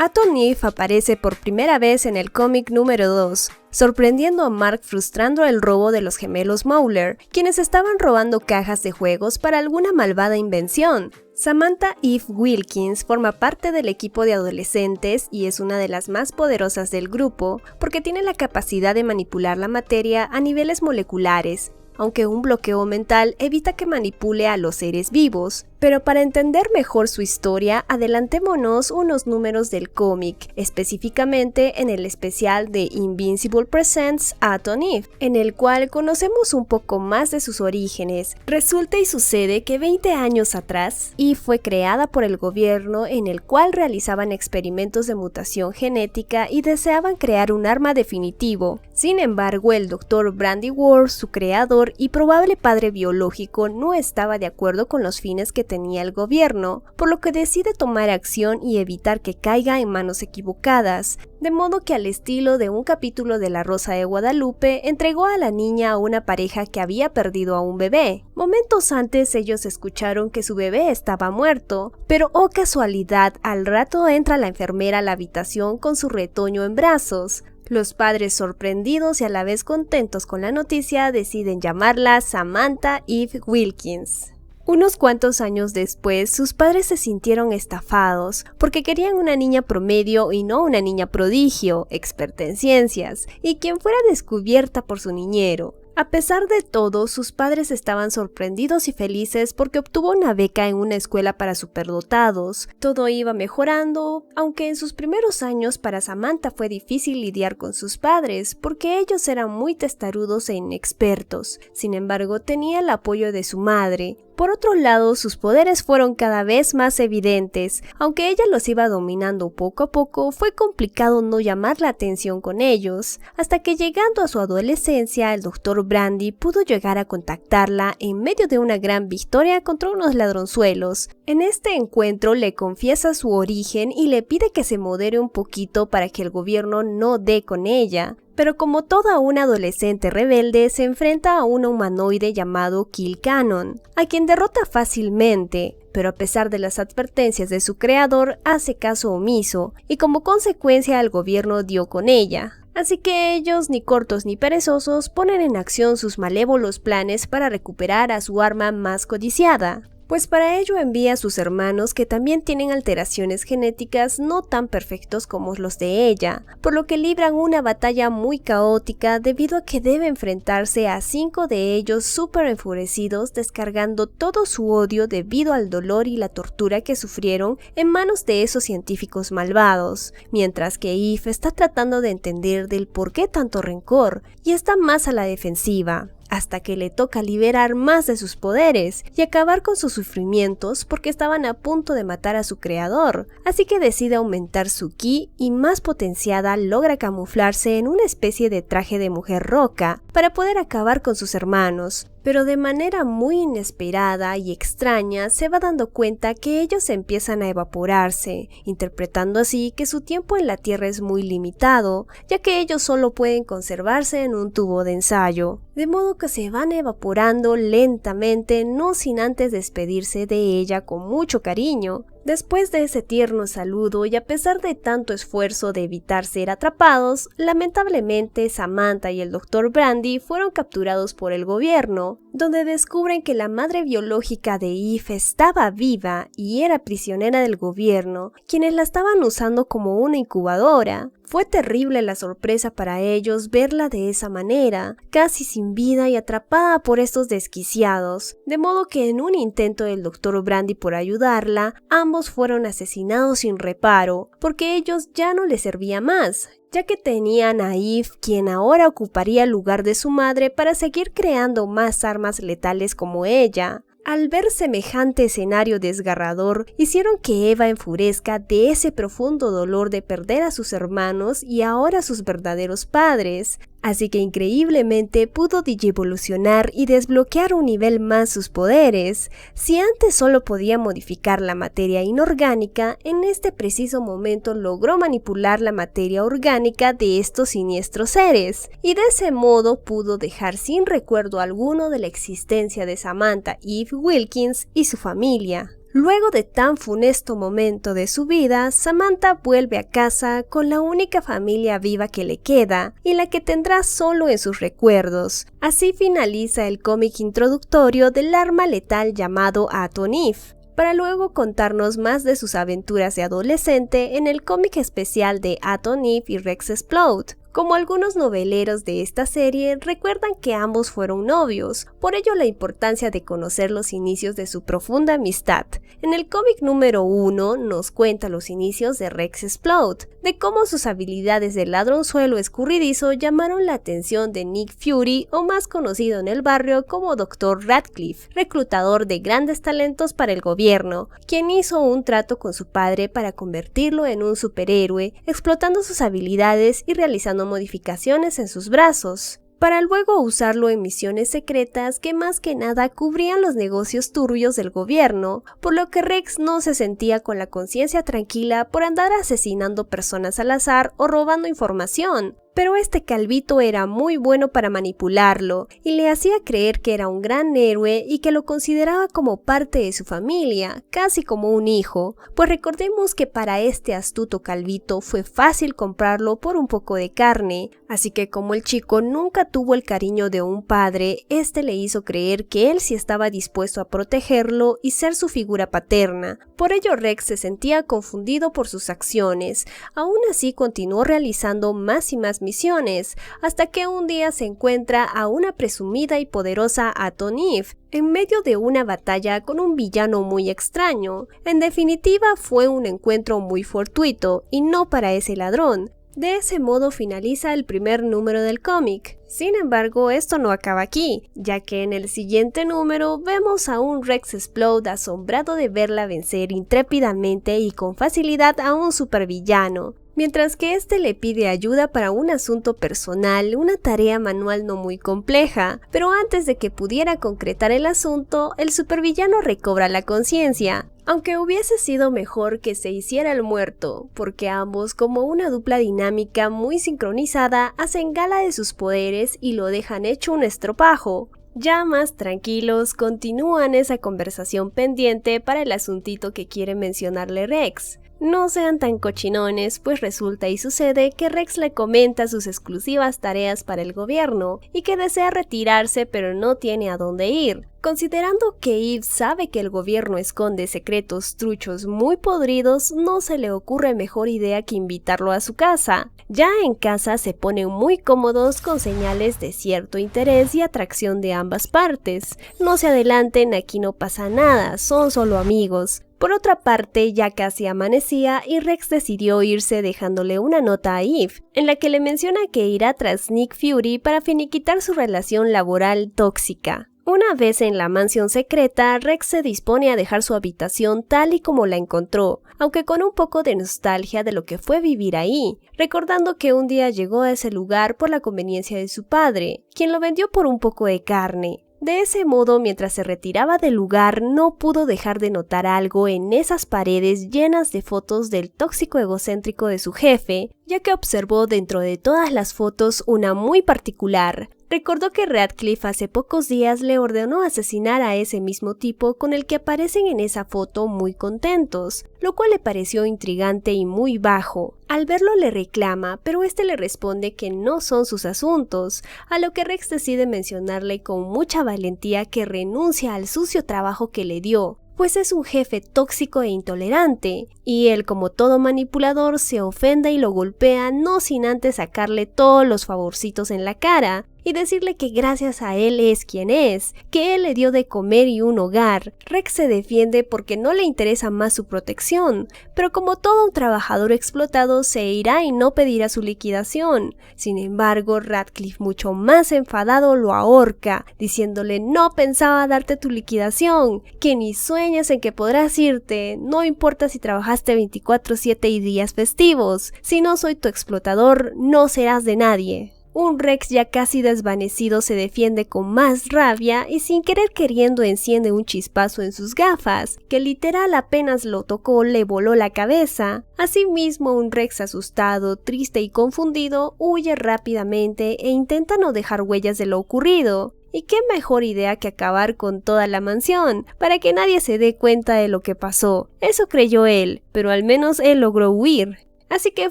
Atom Eve aparece por primera vez en el cómic número 2, sorprendiendo a Mark frustrando el robo de los gemelos Mauler, quienes estaban robando cajas de juegos para alguna malvada invención. Samantha Eve Wilkins forma parte del equipo de adolescentes y es una de las más poderosas del grupo porque tiene la capacidad de manipular la materia a niveles moleculares, aunque un bloqueo mental evita que manipule a los seres vivos. Pero para entender mejor su historia, adelantémonos unos números del cómic, específicamente en el especial de Invincible Presents Atom Eve, en el cual conocemos un poco más de sus orígenes. Resulta y sucede que 20 años atrás, Eve fue creada por el gobierno en el cual realizaban experimentos de mutación genética y deseaban crear un arma definitivo. Sin embargo, el Dr. Brandy Ward, su creador y probable padre biológico, no estaba de acuerdo con los fines que tenía el gobierno, por lo que decide tomar acción y evitar que caiga en manos equivocadas, de modo que al estilo de un capítulo de La Rosa de Guadalupe, entregó a la niña a una pareja que había perdido a un bebé. Momentos antes ellos escucharon que su bebé estaba muerto, pero oh casualidad, al rato entra la enfermera a la habitación con su retoño en brazos. Los padres, sorprendidos y a la vez contentos con la noticia, deciden llamarla Samantha Eve Wilkins. Unos cuantos años después, sus padres se sintieron estafados porque querían una niña promedio y no una niña prodigio, experta en ciencias, y quien fuera descubierta por su niñero. A pesar de todo, sus padres estaban sorprendidos y felices porque obtuvo una beca en una escuela para superdotados. Todo iba mejorando, aunque en sus primeros años para Samantha fue difícil lidiar con sus padres porque ellos eran muy testarudos e inexpertos. Sin embargo, tenía el apoyo de su madre. Por otro lado, sus poderes fueron cada vez más evidentes. Aunque ella los iba dominando poco a poco, fue complicado no llamar la atención con ellos, hasta que llegando a su adolescencia, el Dr. Brandy pudo llegar a contactarla en medio de una gran victoria contra unos ladronzuelos. En este encuentro le confiesa su origen y le pide que se modere un poquito para que el gobierno no dé con ella. Pero como toda una adolescente rebelde, se enfrenta a un humanoide llamado Kill Cannon, a quien derrota fácilmente, pero a pesar de las advertencias de su creador, hace caso omiso, y como consecuencia el gobierno dio con ella. Así que ellos, ni cortos ni perezosos, ponen en acción sus malévolos planes para recuperar a su arma más codiciada. Pues para ello envía a sus hermanos que también tienen alteraciones genéticas no tan perfectos como los de ella, por lo que libran una batalla muy caótica debido a que debe enfrentarse a 5 de ellos súper enfurecidos, descargando todo su odio debido al dolor y la tortura que sufrieron en manos de esos científicos malvados, mientras que Eve está tratando de entender del por qué tanto rencor y está más a la defensiva, hasta que le toca liberar más de sus poderes y acabar con sus sufrimientos porque estaban a punto de matar a su creador, así que decide aumentar su ki y más potenciada logra camuflarse en una especie de traje de mujer roca para poder acabar con sus hermanos. Pero de manera muy inesperada y extraña se va dando cuenta que ellos empiezan a evaporarse, interpretando así que su tiempo en la Tierra es muy limitado, ya que ellos solo pueden conservarse en un tubo de ensayo, de modo que se van evaporando lentamente, no sin antes despedirse de ella con mucho cariño. Después de ese tierno saludo y a pesar de tanto esfuerzo de evitar ser atrapados, lamentablemente Samantha y el Dr. Brandy fueron capturados por el gobierno, donde descubren que la madre biológica de Eve estaba viva y era prisionera del gobierno, quienes la estaban usando como una incubadora. Fue terrible la sorpresa para ellos verla de esa manera, casi sin vida y atrapada por estos desquiciados, de modo que en un intento del Dr. Brandy por ayudarla, ambos fueron asesinados sin reparo, porque ellos ya no les servía más, ya que tenían a Eve, quien ahora ocuparía el lugar de su madre para seguir creando más armas letales como ella. Al ver semejante escenario desgarrador, hicieron que Eva enfurezca de ese profundo dolor de perder a sus hermanos y ahora a sus verdaderos padres, así que increíblemente pudo digievolucionar y desbloquear un nivel más sus poderes. Si antes solo podía modificar la materia inorgánica, en este preciso momento logró manipular la materia orgánica de estos siniestros seres, y de ese modo pudo dejar sin recuerdo alguno de la existencia de Samantha Eve Wilkins y su familia. Luego de tan funesto momento de su vida, Samantha vuelve a casa con la única familia viva que le queda y la que tendrá solo en sus recuerdos. Así finaliza el cómic introductorio del arma letal llamado Atom Eve, para luego contarnos más de sus aventuras de adolescente en el cómic especial de Atom Eve y Rex Explode. Como algunos noveleros de esta serie recuerdan que ambos fueron novios, por ello la importancia de conocer los inicios de su profunda amistad. En el cómic número 1 nos cuenta los inicios de Rex Explode, de cómo sus habilidades de ladronzuelo escurridizo llamaron la atención de Nick Fury, o más conocido en el barrio como Dr. Radcliffe, reclutador de grandes talentos para el gobierno, quien hizo un trato con su padre para convertirlo en un superhéroe, explotando sus habilidades y realizando modificaciones en sus brazos, para luego usarlo en misiones secretas que más que nada cubrían los negocios turbios del gobierno, por lo que Rex no se sentía con la conciencia tranquila por andar asesinando personas al azar o robando información. Pero este calvito era muy bueno para manipularlo y le hacía creer que era un gran héroe y que lo consideraba como parte de su familia, casi como un hijo, pues recordemos que para este astuto calvito fue fácil comprarlo por un poco de carne, así que como el chico nunca tuvo el cariño de un padre, este le hizo creer que él sí estaba dispuesto a protegerlo y ser su figura paterna. Por ello Rex se sentía confundido por sus acciones. Aún así continuó realizando más y más misiones, hasta que un día se encuentra a una presumida y poderosa Atom Eve, en medio de una batalla con un villano muy extraño. En definitiva fue un encuentro muy fortuito, y no para ese ladrón. De ese modo finaliza el primer número del cómic. Sin embargo, esto no acaba aquí, ya que en el siguiente número vemos a un Rex Explode asombrado de verla vencer intrépidamente y con facilidad a un supervillano, mientras que este le pide ayuda para un asunto personal, una tarea manual no muy compleja, pero antes de que pudiera concretar el asunto, el supervillano recobra la conciencia. Aunque hubiese sido mejor que se hiciera el muerto, porque ambos, como una dupla dinámica muy sincronizada, hacen gala de sus poderes y lo dejan hecho un estropajo. Ya más tranquilos, continúan esa conversación pendiente para el asuntito que quiere mencionarle Rex. No sean tan cochinones, pues resulta y sucede que Rex le comenta sus exclusivas tareas para el gobierno y que desea retirarse pero no tiene a dónde ir. Considerando que Eve sabe que el gobierno esconde secretos truchos muy podridos, no se le ocurre mejor idea que invitarlo a su casa. Ya en casa se ponen muy cómodos con señales de cierto interés y atracción de ambas partes. No se adelanten, aquí no pasa nada, son solo amigos. Por otra parte, ya casi amanecía y Rex decidió irse dejándole una nota a Eve, en la que le menciona que irá tras Nick Fury para finiquitar su relación laboral tóxica. Una vez en la mansión secreta, Rex se dispone a dejar su habitación tal y como la encontró, aunque con un poco de nostalgia de lo que fue vivir ahí, recordando que un día llegó a ese lugar por la conveniencia de su padre, quien lo vendió por un poco de carne. De ese modo, mientras se retiraba del lugar, no pudo dejar de notar algo en esas paredes llenas de fotos del tóxico egocéntrico de su jefe, ya que observó dentro de todas las fotos una muy particular. Recordó que Radcliffe hace pocos días le ordenó asesinar a ese mismo tipo con el que aparecen en esa foto muy contentos, lo cual le pareció intrigante y muy bajo. Al verlo le reclama, pero este le responde que no son sus asuntos, a lo que Rex decide mencionarle con mucha valentía que renuncia al sucio trabajo que le dio, pues es un jefe tóxico e intolerante, y él, como todo manipulador, se ofende y lo golpea, no sin antes sacarle todos los favorcitos en la cara y decirle que gracias a él es quien es, que él le dio de comer y un hogar. Rex se defiende porque no le interesa más su protección, pero como todo un trabajador explotado se irá y no pedirá su liquidación. Sin embargo, Radcliffe, mucho más enfadado, lo ahorca, diciéndole: no pensaba darte tu liquidación, que ni sueñas en que podrás irte, no importa si trabajaste 24/7 y días festivos, si no soy tu explotador, no serás de nadie. Un Rex ya casi desvanecido se defiende con más rabia y sin querer queriendo enciende un chispazo en sus gafas, que literal apenas lo tocó le voló la cabeza. Asimismo, un Rex asustado, triste y confundido huye rápidamente e intenta no dejar huellas de lo ocurrido. y qué mejor idea que acabar con toda la mansión, para que nadie se dé cuenta de lo que pasó. Eso creyó él, pero al menos él logró huir. Así que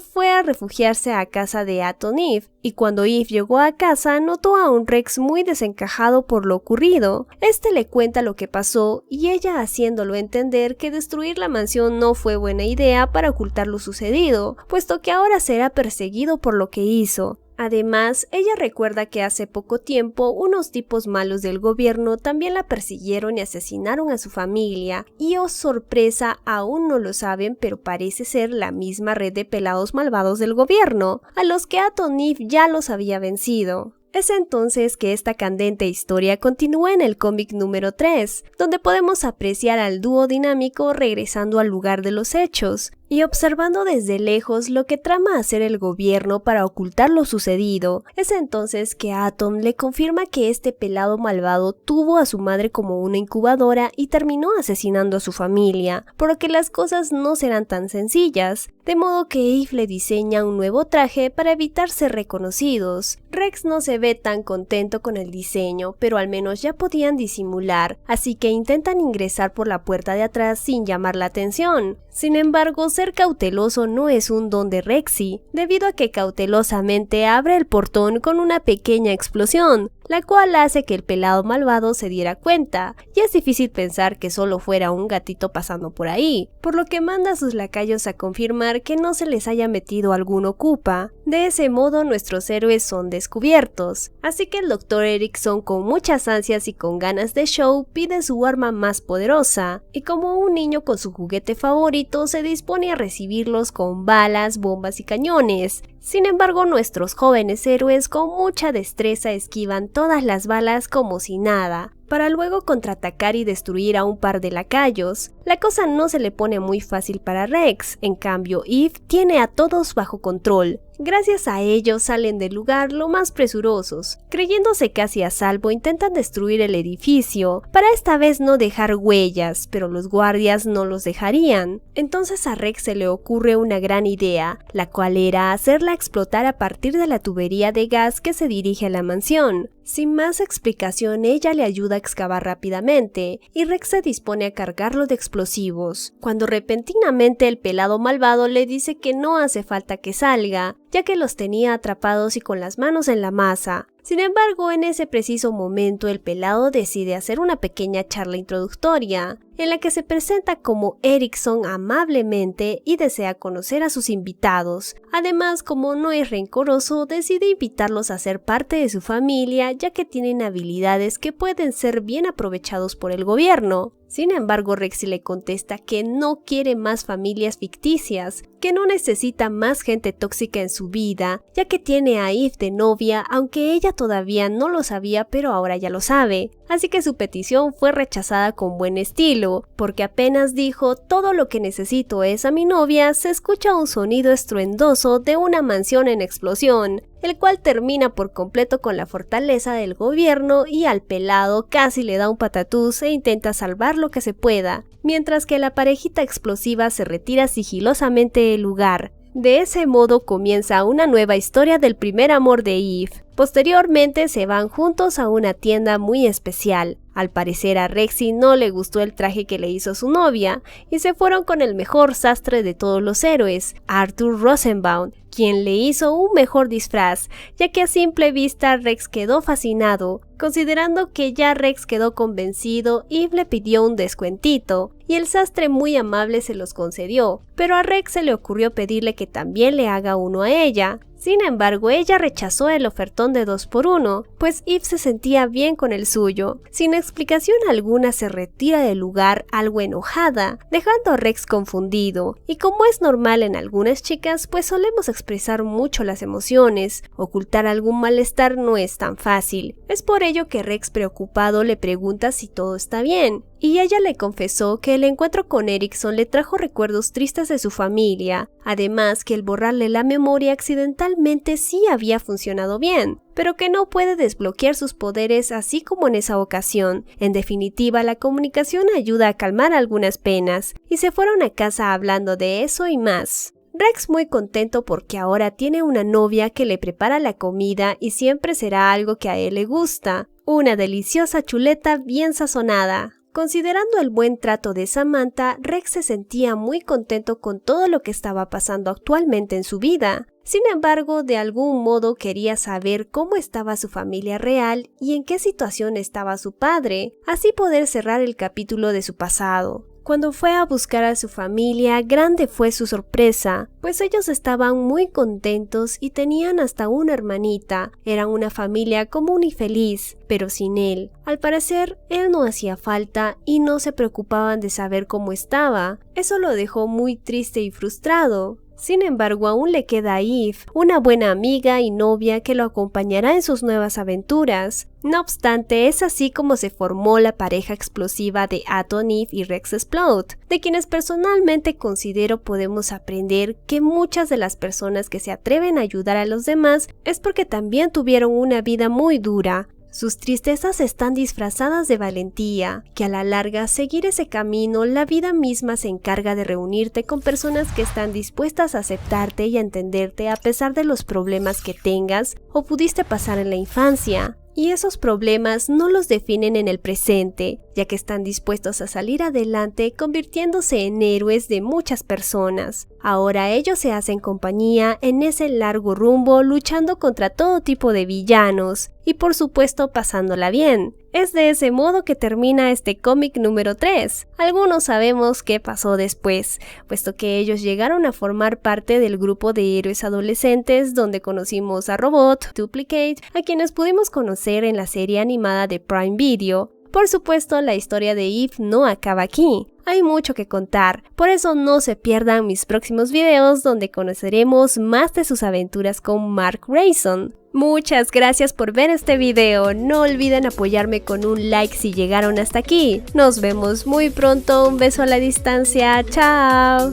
fue a refugiarse a casa de Atom Eve, y cuando Eve llegó a casa notó a un Rex muy desencajado por lo ocurrido. Este le cuenta lo que pasó y ella haciéndolo entender que destruir la mansión no fue buena idea para ocultar lo sucedido, puesto que ahora será perseguido por lo que hizo. Además, ella recuerda que hace poco tiempo unos tipos malos del gobierno también la persiguieron y asesinaron a su familia, y oh sorpresa, aún no lo saben, pero parece ser la misma red de pelados malvados del gobierno, a los que Atom Eve ya los había vencido. Es entonces que esta candente historia continúa en el cómic número 3, donde podemos apreciar al dúo dinámico regresando al lugar de los hechos y observando desde lejos lo que trama hacer el gobierno para ocultar lo sucedido. Es entonces que Atom le confirma que este pelado malvado tuvo a su madre como una incubadora y terminó asesinando a su familia, por lo que las cosas no serán tan sencillas, de modo que Eve le diseña un nuevo traje para evitar ser reconocidos. Rex no se ve tan contento con el diseño, pero al menos ya podían disimular, así que intentan ingresar por la puerta de atrás sin llamar la atención. Sin embargo, ser cauteloso no es un don de Rexy, debido a que cautelosamente abre el portón con una pequeña explosión, la cual hace que el pelado malvado se diera cuenta, y es difícil pensar que solo fuera un gatito pasando por ahí, por lo que manda a sus lacayos a confirmar que no se les haya metido algún ocupa. De ese modo nuestros héroes son descubiertos, así que el Dr. Erickson, con muchas ansias y con ganas de show, pide su arma más poderosa, y como un niño con su juguete favorito se dispone a recibirlos con balas, bombas y cañones. Sin embargo, nuestros jóvenes héroes con mucha destreza esquivan todas las balas como si nada, para luego contraatacar y destruir a un par de lacayos. La cosa no se le pone muy fácil para Rex, en cambio Eve tiene a todos bajo control. Gracias a ellos salen del lugar lo más presurosos. Creyéndose casi a salvo, intentan destruir el edificio, para esta vez no dejar huellas, pero los guardias no los dejarían. Entonces a Rex se le ocurre una gran idea, la cual era hacerla explotar a partir de la tubería de gas que se dirige a la mansión. Sin más explicación, ella le ayuda a excavar rápidamente, y Rex se dispone a cargarlo de explosivos, cuando repentinamente el pelado malvado le dice que no hace falta que salga, ya que los tenía atrapados y con las manos en la masa. Sin embargo, en ese preciso momento el pelado decide hacer una pequeña charla introductoria, en la que se presenta como Erickson amablemente y desea conocer a sus invitados. Además, como no es rencoroso, decide invitarlos a ser parte de su familia, ya que tienen habilidades que pueden ser bien aprovechados por el gobierno. Sin embargo, Rexy le contesta que no quiere más familias ficticias, que no necesita más gente tóxica en su vida, ya que tiene a Eve de novia, aunque ella todavía no lo sabía, pero ahora ya lo sabe. Así que su petición fue rechazada con buen estilo, porque apenas dijo "todo lo que necesito es a mi novia", se escucha un sonido estruendoso de una mansión en explosión, el cual termina por completo con la fortaleza del gobierno, y al pelado casi le da un patatús e intenta salvar lo que se pueda, mientras que la parejita explosiva se retira sigilosamente del lugar. De ese modo comienza una nueva historia del primer amor de Eve. Posteriormente se van juntos a una tienda muy especial. Al parecer a Rexy no le gustó el traje que le hizo su novia, y se fueron con el mejor sastre de todos los héroes, Arthur Rosenbaum, quien le hizo un mejor disfraz, ya que a simple vista Rex quedó fascinado. Considerando que ya Rex quedó convencido, Eve le pidió un descuentito, y el sastre muy amable se los concedió, pero a Rex se le ocurrió pedirle que también le haga uno a ella. Sin embargo, ella rechazó el ofertón de 2x1, pues Eve se sentía bien con el suyo. Sin explicación alguna se retira del lugar algo enojada, dejando a Rex confundido, y como es normal en algunas chicas, pues solemos expresar mucho las emociones, ocultar algún malestar no es tan fácil. Es por ello que Rex, preocupado, le pregunta si todo está bien, y ella le confesó que el encuentro con Erickson le trajo recuerdos tristes de su familia, además que el borrarle la memoria accidentalmente sí había funcionado bien, pero que no puede desbloquear sus poderes así como en esa ocasión. En definitiva, la comunicación ayuda a calmar algunas penas, y se fueron a casa hablando de eso y más. Rex muy contento porque ahora tiene una novia que le prepara la comida y siempre será algo que a él le gusta. una deliciosa chuleta bien sazonada. Considerando el buen trato de Samantha, Rex se sentía muy contento con todo lo que estaba pasando actualmente en su vida. Sin embargo, de algún modo quería saber cómo estaba su familia real y en qué situación estaba su padre, así poder cerrar el capítulo de su pasado. Cuando fue a buscar a su familia, grande fue su sorpresa, pues ellos estaban muy contentos y tenían hasta una hermanita. Eran una familia común y feliz, pero sin él. Al parecer, él no hacía falta y no se preocupaban de saber cómo estaba. Eso lo dejó muy triste y frustrado. Sin embargo, aún le queda a Eve, una buena amiga y novia que lo acompañará en sus nuevas aventuras. No obstante, es así como se formó la pareja explosiva de Atom Eve y Rex Explode, de quienes personalmente considero podemos aprender que muchas de las personas que se atreven a ayudar a los demás es porque también tuvieron una vida muy dura. Sus tristezas están disfrazadas de valentía, que a la larga seguir ese camino la vida misma se encarga de reunirte con personas que están dispuestas a aceptarte y a entenderte a pesar de los problemas que tengas o pudiste pasar en la infancia. Y esos problemas no los definen en el presente, ya que están dispuestos a salir adelante convirtiéndose en héroes de muchas personas. Ahora ellos se hacen compañía en ese largo rumbo luchando contra todo tipo de villanos y por supuesto pasándola bien. Es de ese modo que termina este cómic número 3. Algunos sabemos qué pasó después, puesto que ellos llegaron a formar parte del grupo de héroes adolescentes donde conocimos a Robot, Duplicate, a quienes pudimos conocer en la serie animada de Prime Video. Por supuesto, la historia de Eve no acaba aquí. Hay mucho que contar, por eso no se pierdan mis próximos videos donde conoceremos más de sus aventuras con Mark Grayson. Muchas gracias por ver este video, no olviden apoyarme con un like si llegaron hasta aquí. Nos vemos muy pronto, un beso a la distancia, chao.